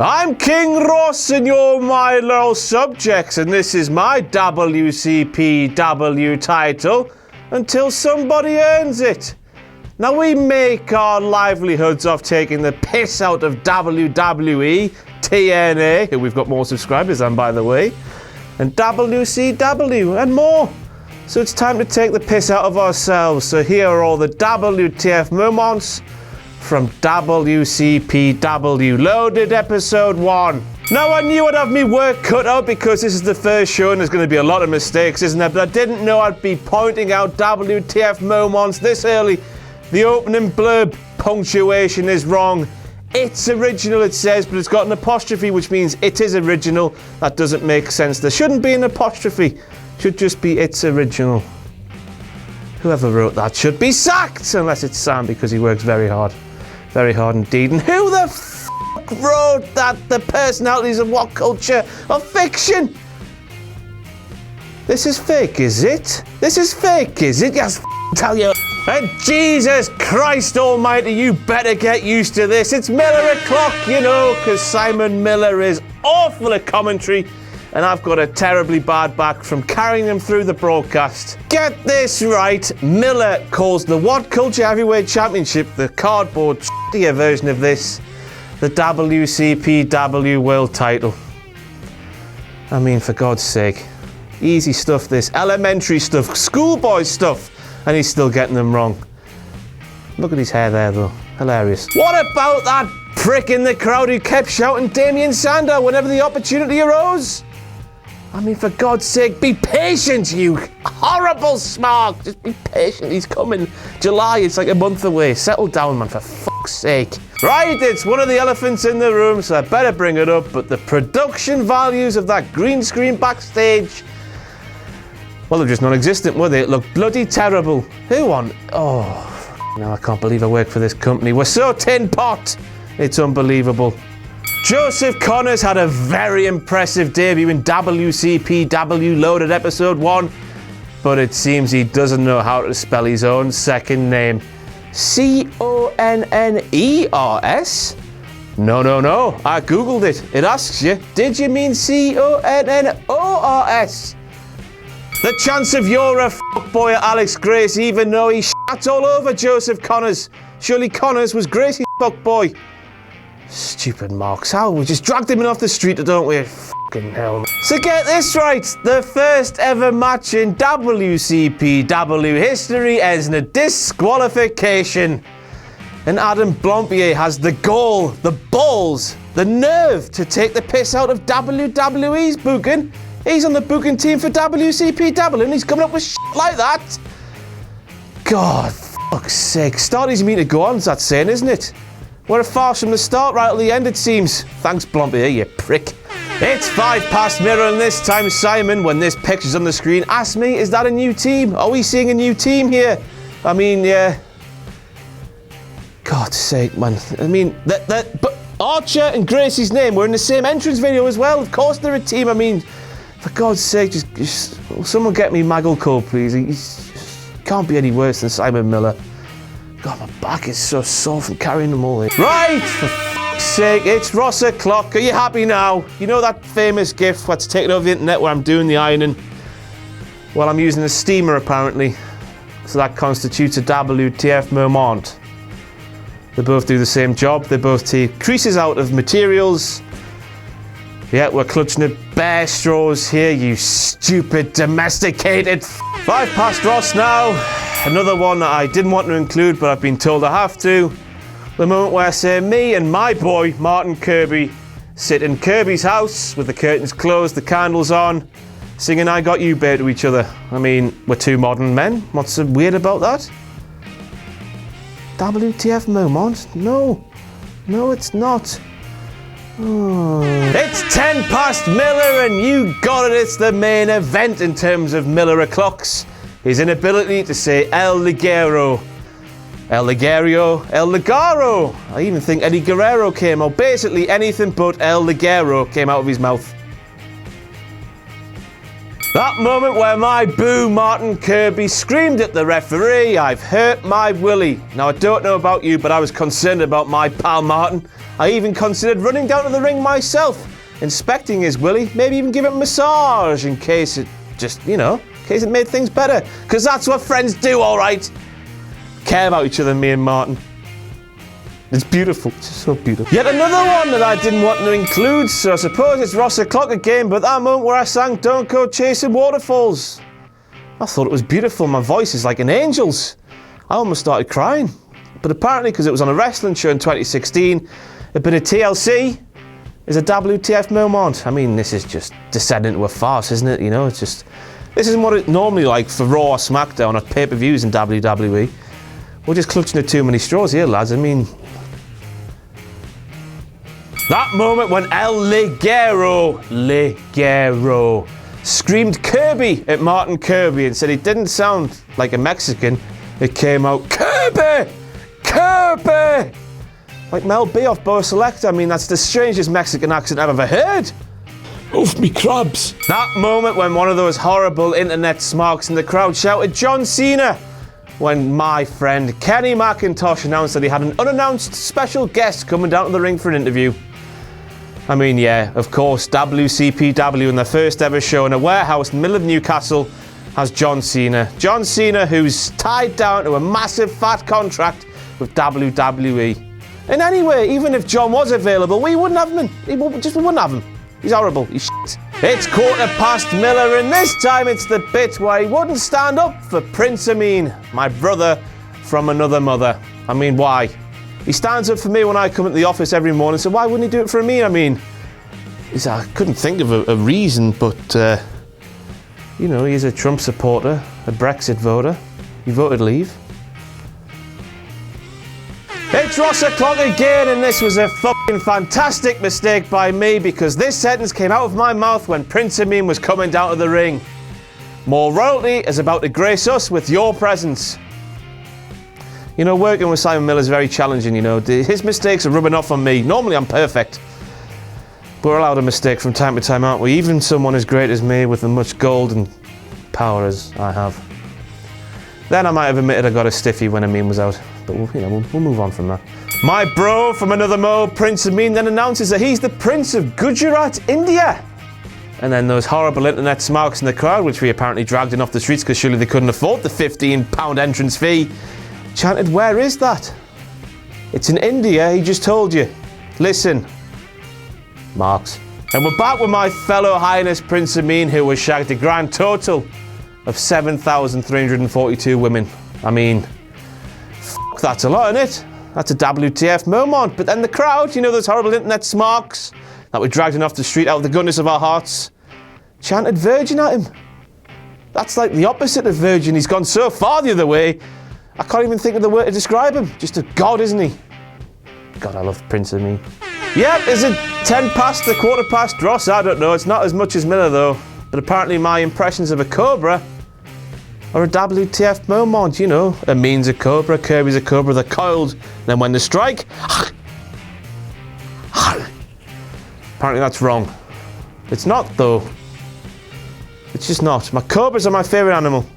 I'm King Ross and you're my loyal subjects, and this is my WCPW title until somebody earns it. Now, we make our livelihoods off taking the piss out of WWE, TNA, who we've got more subscribers than, by the way, and WCW and more. So it's time to take the piss out of ourselves. So here are all the WTF moments from WCPW. Loaded episode 1. Now, I knew I'd have me work cut out because this is the first show and there's going to be a lot of mistakes, isn't there? But I didn't know I'd be pointing out WTF moments this early. The opening blurb punctuation is wrong. It's original, it says, but it's got an apostrophe, which means it is original. That doesn't make sense. There shouldn't be an apostrophe. Should just be it's original. Whoever wrote that should be sacked, unless it's Sam, because he works very hard. Very hard indeed. And who the fuck wrote that? The personalities of WhatCulture are fiction. This is fake, is it? This is fake, is it? Yes, tell you. And Jesus Christ almighty, you better get used to this. It's Miller o'clock, you know, because Simon Miller is awful at commentary, and I've got a terribly bad back from carrying him through the broadcast. Get this right, Miller calls the WhatCulture Heavyweight Championship, the cardboard shittier version of this, the WCPW World Title. I mean, for God's sake. Easy stuff this, elementary stuff, schoolboy stuff. And he's still getting them wrong. Look at his hair there, though. Hilarious. What about that prick in the crowd who kept shouting Damien Sandow whenever the opportunity arose? I mean, for God's sake, be patient, you horrible smog. Just be patient. He's coming. July, it's like a month away. Settle down, man, for fuck's sake. Right, it's one of the elephants in the room, so I better bring it up. But the production values of that green screen backstage, well, they're just non-existent, were they? It looked bloody terrible. Who on? Oh, no, I can't believe I work for this company. We're so tin pot. It's unbelievable. Joseph Connors had a very impressive debut in WCPW Loaded Episode 1, but it seems he doesn't know how to spell his own second name. C-O-N-N-E-R-S? No. I googled it. It asks you, did you mean C-O-N-N-O-R-S? The chance of you're a fuckboy at Alex Grace, even though he shat all over Joseph Connors. Surely Connors was Gracie's fuckboy. Stupid marks. How? We just dragged him in off the street, don't we? Fucking hell, man. So get this right. The first ever match in WCPW history ends in a disqualification. And Adam Blompier has the gall, the balls, the nerve to take the piss out of WWE's booking. He's on the booking team for WCPW and he's coming up with shit like that. God, fuck's sake. Start easy mean to go on, that's saying, isn't it? We're a farce from the start, right at the end, it seems. Thanks, Blompier, you prick. It's 5 past Mirror, and this time Simon, when this picture's on the screen, asked me, is that a new team? Are we seeing a new team here? I mean, yeah. God's sake, man. I mean, but Archer and Gracie's name were in the same entrance video as well. Of course they're a team. I mean, for God's sake, just someone get me Maggleco, please. He can't be any worse than Simon Miller. God, my back is so sore from carrying them all in. Right, for fuck's sake, it's Ross o'clock. Are you happy now? You know that famous gif that's taken over the internet where I'm doing the ironing? Well, I'm using a steamer, apparently. So that constitutes a WTF moment. They both do the same job. They both take creases out of materials. Yeah, we're clutching at bare straws here, you stupid domesticated 5 past Ross now. Another one that I didn't want to include, but I've been told I have to. The moment where I say me and my boy, Martin Kirby, sit in Kirby's house with the curtains closed, the candles on, singing I Got You Babe to each other. I mean, we're two modern men. What's so weird about that? WTF moment? No, it's not. Oh. It's 10 past Miller, and you got it, it's the main event in terms of Miller o'clocks. His inability to say El Ligero. El Ligaro. I even think Eddie Guerrero came out. Basically anything but El Ligero came out of his mouth. That moment where my boo Martin Kirby screamed at the referee, "I've hurt my Willie." Now, I don't know about you, but I was concerned about my pal Martin. I even considered running down to the ring myself, inspecting his Willie, maybe even give it a massage in case it just, in case it made things better. Because that's what friends do, all right? Care about each other, me and Martin. It's beautiful. It's just so beautiful. Yet another one that I didn't want to include, so I suppose it's Ross o'Clock again, but that moment where I sang "Don't Go Chasing Waterfalls." I thought it was beautiful. My voice is like an angel's. I almost started crying. But apparently, because it was on a wrestling show in 2016, a bit of TLC is a WTF moment. I mean, this is just descending into a farce, isn't it? It's just... This isn't what it's normally like for Raw or SmackDown or pay-per-views in WWE. We're just clutching at too many straws here, lads. I mean... That moment when El Ligero screamed Kirby at Martin Kirby and said he didn't sound like a Mexican. It came out, "Kirby! Kirby!" Like Mel B off Bo Select. I mean, that's the strangest Mexican accent I've ever heard. Oof me crabs. That moment when one of those horrible internet smarks in the crowd shouted "John Cena" when my friend Kenny McIntosh announced that he had an unannounced special guest coming down to the ring for an interview. I mean, yeah, of course, WCPW in their first ever show in a warehouse in the middle of Newcastle has John Cena. John Cena, who's tied down to a massive fat contract with WWE. And anyway, even if John was available, we wouldn't have him. We wouldn't have him. He's horrible. He's shit. It's 1:15 Miller, and this time it's the bit where he wouldn't stand up for Prince Amin, my brother from another mother. I mean, why? He stands up for me when I come into the office every morning, so why wouldn't he do it for me? I mean, I couldn't think of a reason, but, he's a Trump supporter, a Brexit voter. He voted leave. It's Ross o'Clock again, and this was a fucking fantastic mistake by me because this sentence came out of my mouth when Prince Amin was coming down to the ring. More royalty is about to grace us with your presence. Working with Simon Miller is very challenging, His mistakes are rubbing off on me. Normally I'm perfect. But we're allowed a mistake from time to time, aren't we? Even someone as great as me with as much gold and power as I have. Then I might have admitted I got a stiffy when Amin was out. But we'll move on from that. My bro from another mo, Prince Amin, then announces that he's the Prince of Gujarat, India. And then those horrible internet smarks in the crowd, which we apparently dragged in off the streets because surely they couldn't afford the £15 entrance fee, chanted, "Where is that?" It's in India, he just told you. Listen, marks. And we're back with my fellow Highness Prince Amin, who was shagged a grand total of 7,342 women. I mean, that's a lot, isn't it? That's a WTF moment. But then the crowd, those horrible internet smarks that we dragged in off the street out of the goodness of our hearts, chanted virgin at him. That's like the opposite of virgin. He's gone so far the other way, I can't even think of the word to describe him. Just a god, isn't he? God, I love Prince Amin. Yep, is it 10 past, a quarter past, Ross? I don't know. It's not as much as Miller, though. But apparently my impressions of a cobra are a WTF moment, Amin's a cobra, Kirby's a cobra, they're coiled. Then when they strike, apparently that's wrong. It's not, though. It's just not. My cobras are my favourite animal.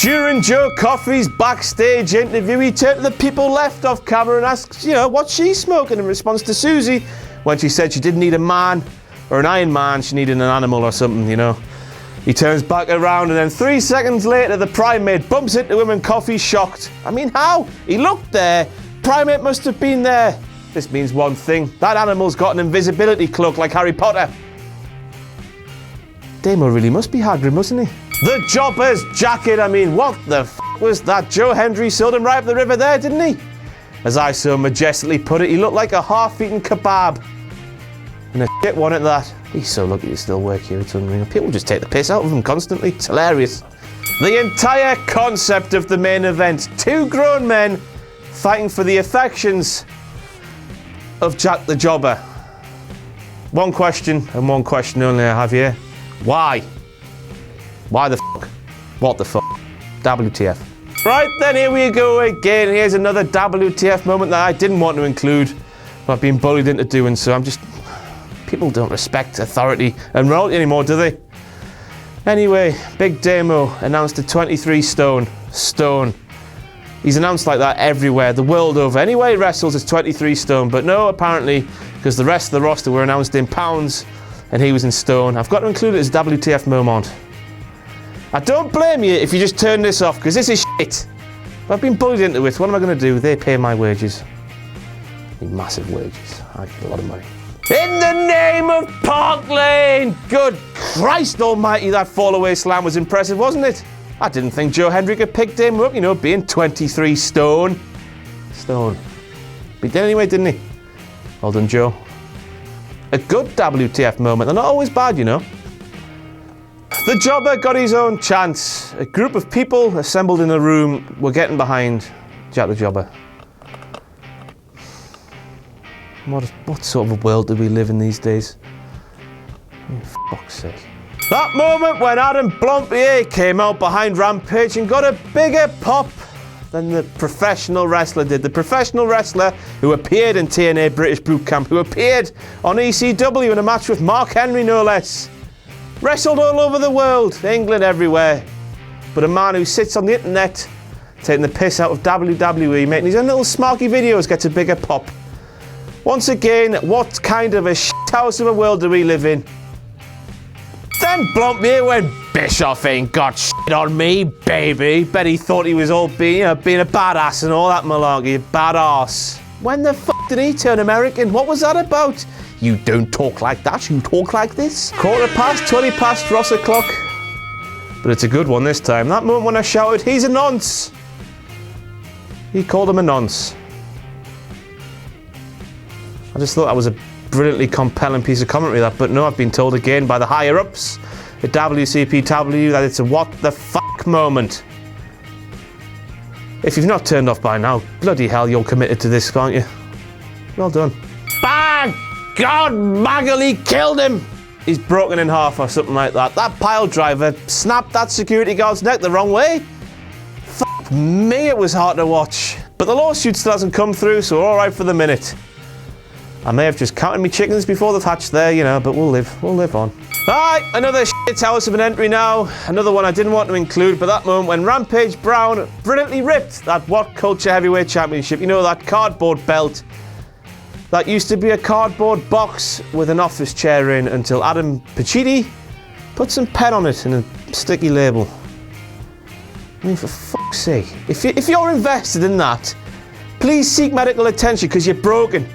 During Joe Coffey's backstage interview, he turned to the people left off camera and asked, what's she smoking in response to Susie when she said she didn't need a man or an Iron Man, she needed an animal or something, He turns back around and then 3 seconds later, the Primate bumps into him and Coffey's shocked. I mean, how? He looked there. Primate must have been there. This means one thing. That animal's got an invisibility cloak like Harry Potter. Damo really must be Hagrid, mustn't he? The Jobber's jacket, I mean, what the f*** was that? Joe Hendry sold him right up the river there, didn't he? As I so majestically put it, he looked like a half-eaten kebab. And a shit one at that. He's so lucky to still work here, it's unreal. People just take the piss out of him constantly. It's hilarious. The entire concept of the main event. Two grown men fighting for the affections of Jack the Jobber. One question, and one question only I have here. Why? Why the f***? What the f***? WTF. Right then, here we go again. Here's another WTF moment that I didn't want to include, but I've been bullied into doing so. People don't respect authority and royalty anymore, do they? Anyway, Big Damo announced at 23 stone. He's announced like that everywhere, the world over. Anyway, he wrestles at 23 stone, but no, apparently, because the rest of the roster were announced in pounds and he was in stone. I've got to include it as WTF moment. I don't blame you if you just turn this off, because this is shit. I've been bullied into it. What am I going to do? They pay my wages. Massive wages. I get a lot of money. In the name of Park Lane! Good Christ almighty, that fall away slam was impressive, wasn't it? I didn't think Joe Hendry could pick Damo up, you know, being 23 stone. But he did anyway, didn't he? Well done, Joe. A good WTF moment. They're not always bad, you know. The jobber got his own chance. A group of people assembled in a room were getting behind Jack the Jobber. What sort of a world do we live in these days? Oh, for fuck's sake. That moment when Adam Blompier came out behind Rampage and got a bigger pop than the professional wrestler did. The professional wrestler who appeared in TNA British Boot Camp, who appeared on ECW in a match with Mark Henry, no less. Wrestled all over the world, England, everywhere. But a man who sits on the internet taking the piss out of WWE, making his own little smarky videos, gets a bigger pop. Once again, what kind of a shithouse of a world do we live in? Then Blompier went, Bischoff ain't got shit on me, baby. Bet he thought he was all being a badass and all that malarkey, badass. When the fuck did he turn American? What was that about? You don't talk like that, you talk like this. 20 past Ross o'clock. But it's a good one this time. That moment when I shouted, he's a nonce. He called him a nonce. I just thought that was a brilliantly compelling piece of commentary, that, but no, I've been told again by the higher-ups at WCPW that it's a what the fuck moment. If you've not turned off by now, bloody hell, you're committed to this, aren't you? Well done. By God, Magali killed him! He's broken in half or something like that. That pile driver snapped that security guard's neck the wrong way. Fuck me, it was hard to watch. But the lawsuit still hasn't come through, so we're alright for the minute. I may have just counted me chickens before they've hatched there, you know, but we'll live on. Alright, another shit house of an entry now. Another one I didn't want to include, but that moment when Rampage Brown brilliantly ripped that WhatCulture Heavyweight Championship, you know, that cardboard belt. That used to be a cardboard box with an office chair in until Adam Pacitti put some pen on it and a sticky label. I mean, for fuck's sake. If you're invested in that, please seek medical attention because you're broken.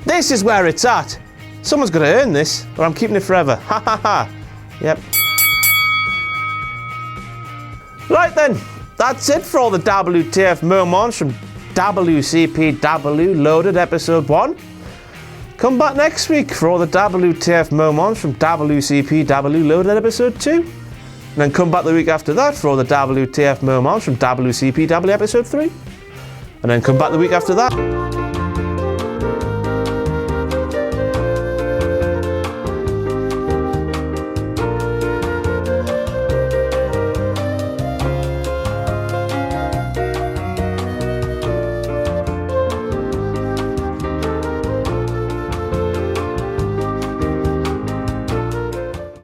This is where it's at. Someone's got to earn this, or I'm keeping it forever. Ha ha ha. Yep. Right then, that's it for all the WTF moments from WCPW Loaded Episode 1. Come back next week for all the WTF moments from WCPW Loaded Episode 2. And then come back the week after that for all the WTF moments from WCPW Episode 3. And then come back the week after that